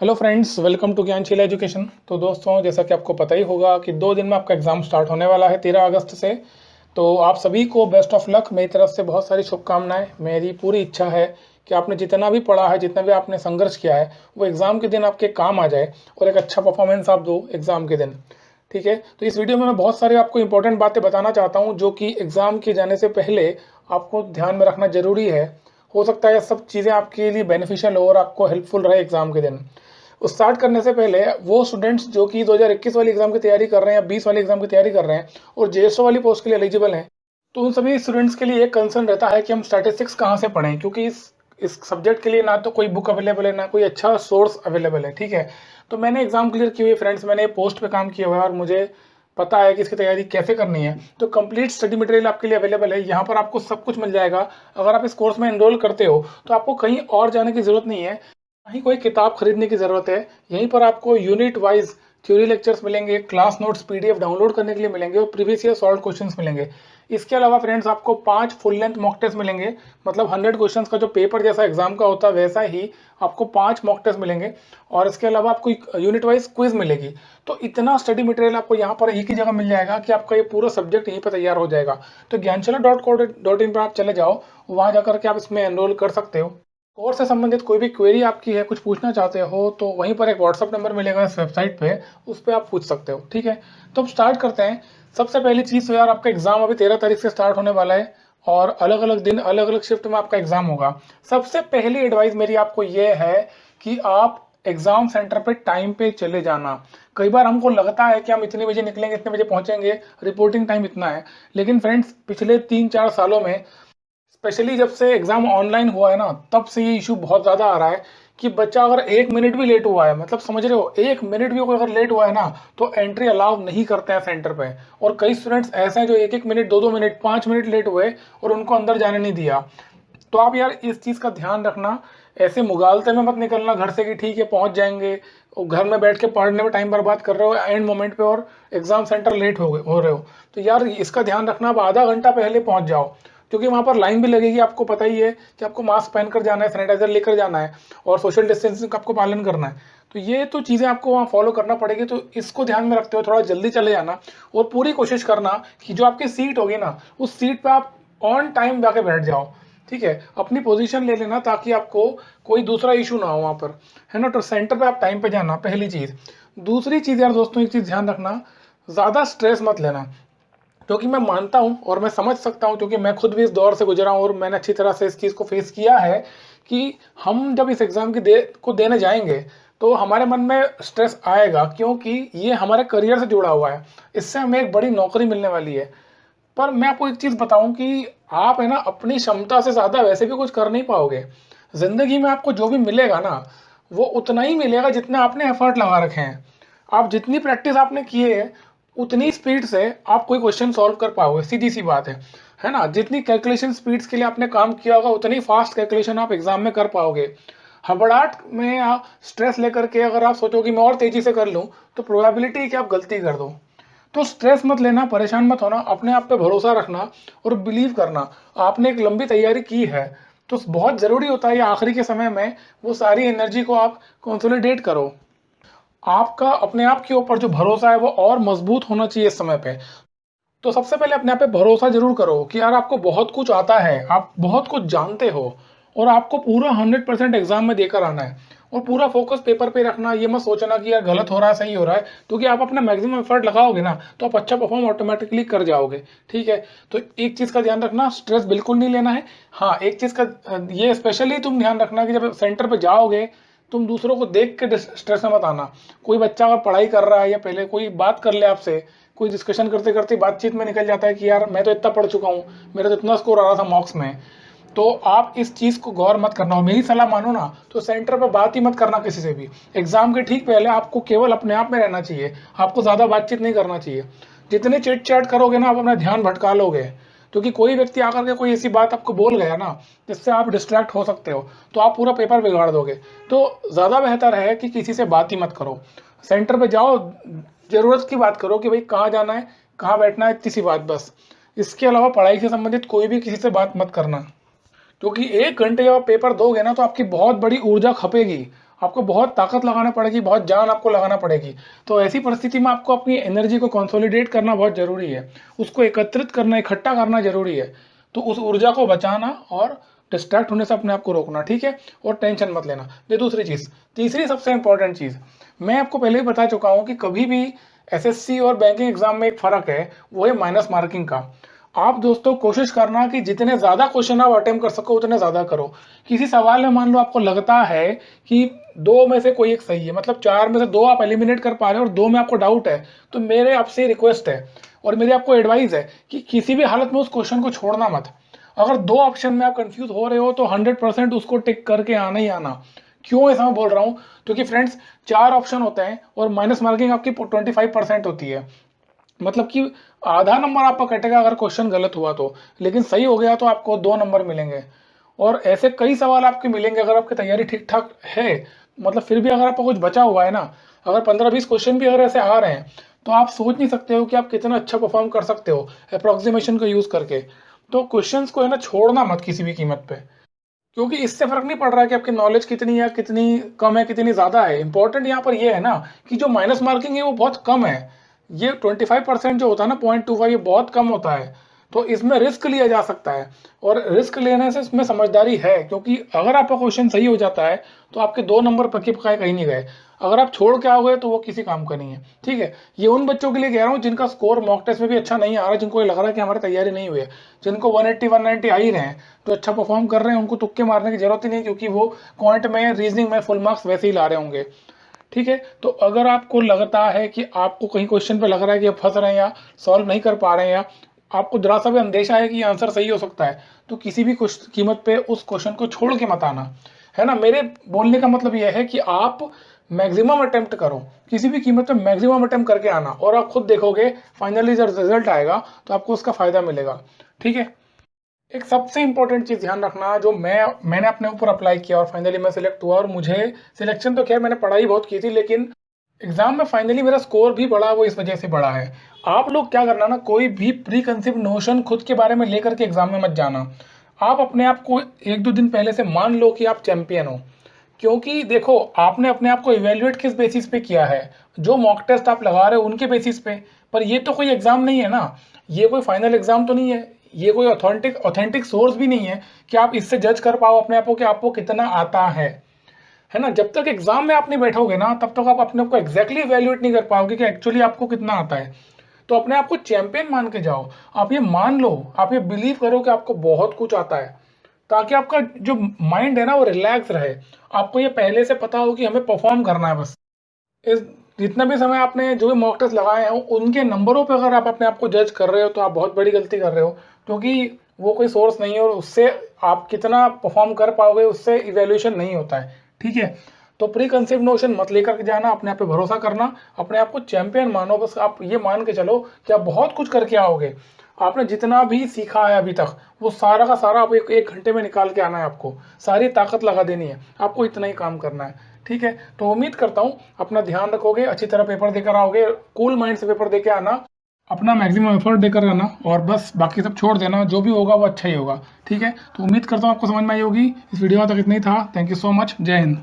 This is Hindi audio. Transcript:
Hello friends, welcome to Gyansheel education. तो दोस्तों, जैसा कि आपको पता ही होगा कि 2 दिन में आपका एग्ज़ाम स्टार्ट होने वाला है 13 अगस्त से। तो आप सभी को बेस्ट ऑफ लक। मेरी तरफ से बहुत सारी शुभकामनाएं। मेरी पूरी इच्छा है कि आपने जितना भी पढ़ा है, जितना भी आपने संघर्ष किया है, वो एग्ज़ाम के दिन आपके काम आ जाए और एक अच्छा परफॉर्मेंस आप दो एग्ज़ाम के दिन। ठीक है, तो इस वीडियो में मैं बहुत सारी आपको इंपॉर्टेंट बातें बताना चाहता हूँ जो कि एग्ज़ाम के जाने से पहले आपको ध्यान में रखना ज़रूरी है। हो सकता है ये सब चीज़ें आपके लिए बेनिफिशियल हो और आपको हेल्पफुल रहे एग्ज़ाम के दिन। स्टार्ट करने से पहले वो स्टूडेंट्स जो कि 2021 वाली एग्जाम की तैयारी कर रहे हैं या 20 वाली एग्जाम की तैयारी कर रहे हैं और जेएसओ वाली पोस्ट के लिए एलिजिबल हैं, तो उन सभी स्टूडेंट्स के लिए एक कंसर्न रहता है कि हम स्टैटिस्टिक्स कहाँ से पढ़ें, क्योंकि इस सब्जेक्ट के लिए ना तो कोई बुक अवेलेबल है, ना कोई अच्छा सोर्स अवेलेबल है। ठीक है, तो मैंने एग्जाम क्लियर की हुई है फ्रेंड्स, मैंने पोस्ट पे काम किया हुआ है और मुझे पता है कि इसकी तैयारी कैसे करनी है। तो कंप्लीट स्टडी मटेरियल आपके लिए अवेलेबल है, यहाँ पर आपको सब कुछ मिल जाएगा। अगर आप इस कोर्स में एनरोल करते हो तो आपको कहीं और जाने की ज़रूरत नहीं है, ना ही कोई किताब खरीदने की ज़रूरत है। यहीं पर आपको यूनिट वाइज थ्योरी लेक्चर्स मिलेंगे, क्लास नोट्स पीडीएफ डाउनलोड करने के लिए मिलेंगे और प्रीवियस ईयर सॉल्व क्वेश्चंस मिलेंगे। इसके अलावा फ्रेंड्स आपको 5 फुल लेंथ मॉक टेस्ट मिलेंगे, मतलब 100 क्वेश्चंस का जो पेपर जैसा एग्जाम का होता है वैसा ही आपको 5 मॉक टेस्ट मिलेंगे। और इसके अलावा आपको यूनिट वाइज क्विज मिलेगी। तो इतना स्टडी मटेरियल आपको यहाँ पर एक ही जगह मिल जाएगा कि आपका ये पूरा सब्जेक्ट यहीं पर तैयार हो जाएगा। तो ज्ञानशाला.co.in पर आप चले जाओ, वहाँ जाकर के आप इसमें एनरोल कर सकते हो। कोर्स से संबंधित कोई भी क्वेरी आपकी है, कुछ पूछना चाहते हो, तो वहीं पर एक व्हाट्सअप नंबर मिलेगा इस वेबसाइट पे, उस पर आप पूछ सकते हो। ठीक है, तो अब स्टार्ट करते हैं। सबसे पहली चीज़ तो यार, आपका एग्जाम अभी 13 तारीख से स्टार्ट होने वाला है और अलग अलग दिन अलग अलग शिफ्ट में आपका एग्जाम होगा। सबसे पहली एडवाइस मेरी आपको ये है कि आप एग्जाम सेंटर पे टाइम पे चले जाना। कई बार हमको लगता है कि हम इतने बजे निकलेंगे, इतने बजे पहुंचेंगे, रिपोर्टिंग टाइम इतना है, लेकिन फ्रेंड्स पिछले 3-4 सालों में, स्पेशली जब से एग्जाम ऑनलाइन हुआ है ना, तब से ये इशू बहुत ज़्यादा आ रहा है कि बच्चा अगर 1 मिनट भी लेट हुआ है, मतलब समझ रहे हो, 1 मिनट भी कोई अगर लेट हुआ है ना, तो एंट्री अलाउ नहीं करते हैं सेंटर पे। और कई स्टूडेंट्स ऐसे हैं जो 1-1 मिनट, 2-2 मिनट, 5 मिनट लेट हुए और उनको अंदर जाने नहीं दिया। तो आप यार इस चीज़ का ध्यान रखना। ऐसे मुगालते में मत निकलना घर से कि ठीक है पहुंच जाएंगे, और घर में बैठ के पढ़ने में टाइम बर्बाद कर रहे हो एंड मोमेंट पे और एग्जाम सेंटर लेट हो रहे हो। तो यार इसका ध्यान रखना, आप आधा घंटा पहले पहुंच जाओ, क्योंकि वहाँ पर लाइन भी लगेगी। आपको पता ही है कि आपको मास्क पहन कर जाना है, सैनिटाइजर लेकर जाना है और सोशल डिस्टेंसिंग का आपको पालन करना है। तो ये तो चीज़ें आपको वहाँ फॉलो करना पड़ेगी। तो इसको ध्यान में रखते हुए थोड़ा जल्दी चले जाना और पूरी कोशिश करना कि जो आपकी सीट होगी ना, उस सीट पर आप ऑन टाइम जाके बैठ जाओ। ठीक है, अपनी पोजीशन ले लेना ताकि आपको कोई दूसरा इशू ना हो वहाँ पर, है ना। तो सेंटर पे आप टाइम पे जाना, पहली चीज़। दूसरी चीज़ यार दोस्तों, एक चीज़ ध्यान रखना, ज़्यादा स्ट्रेस मत लेना। क्योंकि मैं मानता हूँ और मैं समझ सकता हूँ, क्योंकि मैं खुद भी इस दौर से गुजरा हूँ और मैंने अच्छी तरह से इस चीज़ को फेस किया है कि हम जब इस एग्ज़ाम की को देने जाएंगे तो हमारे मन में स्ट्रेस आएगा, क्योंकि ये हमारे करियर से जुड़ा हुआ है। इससे हमें एक बड़ी नौकरी मिलने वाली है। पर मैं आपको एक चीज़ बताऊं कि आप है ना, अपनी क्षमता से ज़्यादा वैसे भी कुछ कर नहीं पाओगे। ज़िंदगी में आपको जो भी मिलेगा ना, वो उतना ही मिलेगा जितना आपने एफर्ट लगा रखे हैं। आप जितनी प्रैक्टिस आपने की है, उतनी स्पीड से आप कोई क्वेश्चन सॉल्व कर पाओगे, सीधी सी बात है ना। जितनी कैलकुलेशन स्पीड्स के लिए आपने काम किया होगा, उतनी फास्ट कैलकुलेशन आप एग्जाम में कर पाओगे। हड़बड़ाहट में आप स्ट्रेस लेकर के अगर आप सोचो कि मैं और तेज़ी से कर लूँ, तो प्रोबेबिलिटी है कि आप गलती कर दो। तो स्ट्रेस मत लेना, परेशान मत होना, अपने आप पे भरोसा रखना और बिलीव करना। आपने एक लंबी तैयारी की है, तो बहुत ज़रूरी होता है ये आखिरी के समय में वो सारी एनर्जी को आप कंसोलिडेट करो। आपका अपने आप के ऊपर जो भरोसा है वो और मजबूत होना चाहिए इस समय पे। तो सबसे पहले अपने आप पे भरोसा जरूर करो कि यार आपको बहुत कुछ आता है, आप बहुत कुछ जानते हो और आपको पूरा 100% एग्जाम में देकर आना है। और पूरा फोकस पेपर पे रखना, ये मत सोचना कि यार गलत हो रहा है सही हो रहा है, क्योंकि आप अपना मैक्सिमम एफर्ट लगाओगे ना, तो आप अच्छा परफॉर्म ऑटोमेटिकली कर जाओगे। ठीक है, तो एक चीज़ का ध्यान रखना, स्ट्रेस बिल्कुल नहीं लेना है। हाँ, एक चीज़ का ये स्पेशली तुम ध्यान रखना कि जब सेंटर पे जाओगे, तुम दूसरों को देख के स्ट्रेस में मत आना। कोई बच्चा अगर पढ़ाई कर रहा है या पहले कोई बात कर ले आपसे, कोई डिस्कशन करते करते बातचीत में निकल जाता है कि यार मैं तो इतना पढ़ चुका हूँ, मेरा तो इतना स्कोर आ रहा था मॉक्स में, तो आप इस चीज़ को गौर मत करना। और मेरी सलाह मानो ना, तो सेंटर पर बात ही मत करना किसी से भी। एग्जाम के ठीक पहले आपको केवल अपने आप में रहना चाहिए, आपको ज़्यादा बातचीत नहीं करना चाहिए। जितने चिट चैट करोगे ना, आप अपना ध्यान भटका लोगे, क्योंकि कोई व्यक्ति आकर के कोई ऐसी बात आपको बोल गया ना जिससे आप डिस्ट्रैक्ट हो सकते हो, तो आप पूरा पेपर बिगाड़ दोगे। तो ज़्यादा बेहतर है कि किसी से बात ही मत करो। सेंटर पे जाओ, ज़रूरत की बात करो कि भाई कहाँ जाना है, कहाँ बैठना है, इतनी सी बात बस। इसके अलावा पढ़ाई से संबंधित कोई भी किसी से बात मत करना, क्योंकि 1 घंटे जब आप पेपर दोगे ना, तो आपकी बहुत बड़ी ऊर्जा खपेगी। आपको बहुत ताकत लगाना पड़ेगी, बहुत जान आपको लगाना पड़ेगी। तो ऐसी परिस्थिति में आपको अपनी एनर्जी को कंसोलिडेट करना बहुत ज़रूरी है, उसको एकत्रित करना, इकट्ठा करना ज़रूरी है। तो उस ऊर्जा को बचाना और डिस्ट्रैक्ट होने से अपने आप को रोकना, ठीक है, और टेंशन मत लेना। ये दूसरी चीज़। तीसरी सबसे इंपॉर्टेंट चीज़, मैं आपको पहले ही बता चुका हूँ कि कभी भी एसएससी और बैंकिंग एग्जाम में एक फ़र्क है, वो है माइनस मार्किंग का। आप दोस्तों कोशिश करना कि जितने ज़्यादा क्वेश्चन आप अटेम्प्ट कर सको उतने ज़्यादा करो। किसी सवाल में मान लो आपको लगता है कि 2 में से कोई एक सही है, मतलब 4 में से 2 आप एलिमिनेट कर पा रहे हो और 2 में आपको डाउट है, तो मेरे आपसे रिक्वेस्ट है और मेरी आपको एडवाइस है कि किसी भी हालत में उस क्वेश्चन को छोड़ना मत। अगर 2 ऑप्शन में आप कंफ्यूज हो रहे हो तो 100% उसको टिक करके आना ही आना। क्यों ऐसा मैं बोल रहा हूँ? क्योंकि फ्रेंड्स 4 ऑप्शन होते हैं और माइनस मार्किंग आपकी 25% होती है। मतलब कि आधा नंबर आपका कटेगा अगर क्वेश्चन गलत हुआ तो, लेकिन सही हो गया तो आपको 2 नंबर मिलेंगे। और ऐसे कई सवाल आपके मिलेंगे अगर आपकी तैयारी ठीक ठाक है, मतलब फिर भी अगर आपका कुछ बचा हुआ है ना, अगर 15-20 क्वेश्चन भी अगर ऐसे आ रहे हैं, तो आप सोच नहीं सकते हो कि आप कितना अच्छा परफॉर्म कर सकते हो अप्रोक्सीमेशन का यूज़ करके। तो क्वेश्चंस को है ना छोड़ना मत किसी भी कीमत पे, क्योंकि इससे फर्क नहीं पड़ रहा है कि आपकी नॉलेज कितनी है, कितनी कम है, कितनी ज़्यादा है। इंपॉर्टेंट यहाँ पर ये है ना कि जो माइनस मार्किंग है वो बहुत कम है। ये 25% जो होता है ना, 0.25, ये बहुत कम होता है। तो इसमें रिस्क लिया जा सकता है और रिस्क लेने से इसमें समझदारी है, क्योंकि अगर आपका क्वेश्चन सही हो जाता है तो आपके 2 नंबर पक्के पकाए कहीं नहीं गए। अगर आप छोड़ के आओगे तो वो किसी काम का नहीं है, ठीक है। ये उन बच्चों के लिए कह रहा हूँ जिनका स्कोर मॉक टेस्ट में भी अच्छा नहीं आ रहा, जिनको ये लग रहा है कि हमारी तैयारी नहीं हुई है, जिनको 180 190 आ ही रहे हैं, जो अच्छा परफॉर्म कर रहे हैं, उनको तुक्के मारने की जरूरत ही नहीं, क्योंकि वो क्वांट में, रीजनिंग में फुल मार्क्स वैसे ही ला रहे होंगे, ठीक है। तो अगर आपको लगता है कि आपको कहीं क्वेश्चन पे लग रहा है कि आप फंस रहे हैं या सॉल्व नहीं कर पा रहे हैं, या आपको जरा सा भी अंदेशा है कि ये आंसर सही हो सकता है, तो किसी भी कीमत पे उस क्वेश्चन को छोड़ के मत आना, है ना। मेरे बोलने का मतलब यह है कि आप मैक्सिमम अटेम्प्ट करो, किसी भी कीमत पे मैक्सिमम अटेम्प्ट करके आना, और आप खुद देखोगे फाइनली जब रिजल्ट आएगा तो आपको उसका फायदा मिलेगा, ठीक है। एक सबसे इंपॉर्टेंट चीज़ ध्यान रखना, जो मैंने अपने ऊपर अप्लाई किया और फाइनली मैं सिलेक्ट हुआ, और मुझे सिलेक्शन तो खैर मैंने पढ़ाई बहुत की थी, लेकिन एग्जाम में फाइनली मेरा स्कोर भी बढ़ा, वो इस वजह से बढ़ा है। आप लोग क्या करना ना, कोई भी प्री कंसीव नोशन खुद के बारे में लेकर के एग्जाम में मत जाना। आप अपने आप को 1-2 दिन पहले से मान लो कि आप चैंपियन हो, क्योंकि देखो आपने अपने आप को इवेल्युएट किस बेसिस पे किया है, जो मॉक टेस्ट आप लगा रहे हो उनके बेसिस पे। पर ये तो कोई एग्जाम नहीं है ना, ये कोई फाइनल एग्जाम तो नहीं है, ये कोई ऑथेंटिक सोर्स भी नहीं है कि आप इससे जज कर पाओ अपने आप को कि आपको कितना आता है ना। जब तक एग्जाम में आप नहीं बैठोगे ना, तब तक आप अपने आप को एग्जैक्टली इवेल्युएट नहीं कर पाओगे कि एक्चुअली आपको कितना आता है। तो अपने आप को चैंपियन मान के जाओ, आप ये मान लो, आप ये बिलीव करो कि आपको बहुत कुछ आता है, ताकि आपका जो माइंड है ना वो रिलैक्स रहे। आपको ये पहले से पता हो कि हमें परफॉर्म करना है बस। इस जितना भी समय आपने जो भी मॉक टेस्ट लगाए हैं उनके नंबरों पे अगर आप अपने आप को जज कर रहे हो तो आप बहुत बड़ी गलती कर रहे हो, क्योंकि वो कोई सोर्स नहीं है और उससे आप कितना परफॉर्म कर पाओगे उससे इवेल्यूशन नहीं होता है, ठीक है। तो प्री कंसीव नोशन मत लेकर के जाना, अपने आप पे भरोसा करना, अपने आप को चैंपियन मानो। बस आप ये मान के चलो कि आप बहुत कुछ करके आओगे। आपने जितना भी सीखा है अभी तक वो सारा का सारा आप एक घंटे में निकाल के आना है, आपको सारी ताकत लगा देनी है, आपको इतना ही काम करना है, ठीक है। तो उम्मीद करता हूँ अपना ध्यान रखोगे, अच्छी तरह पेपर देकर आओगे, कूल माइंड से पेपर देके आना, अपना मैक्सिमम एफर्ट देकर आना, और बस बाकी सब छोड़ देना, जो भी होगा वो अच्छा ही होगा, ठीक है। तो उम्मीद करता हूँ आपको समझ में आई होगी। इस वीडियो में तक इतना ही था। Thank you so much. जय हिंद।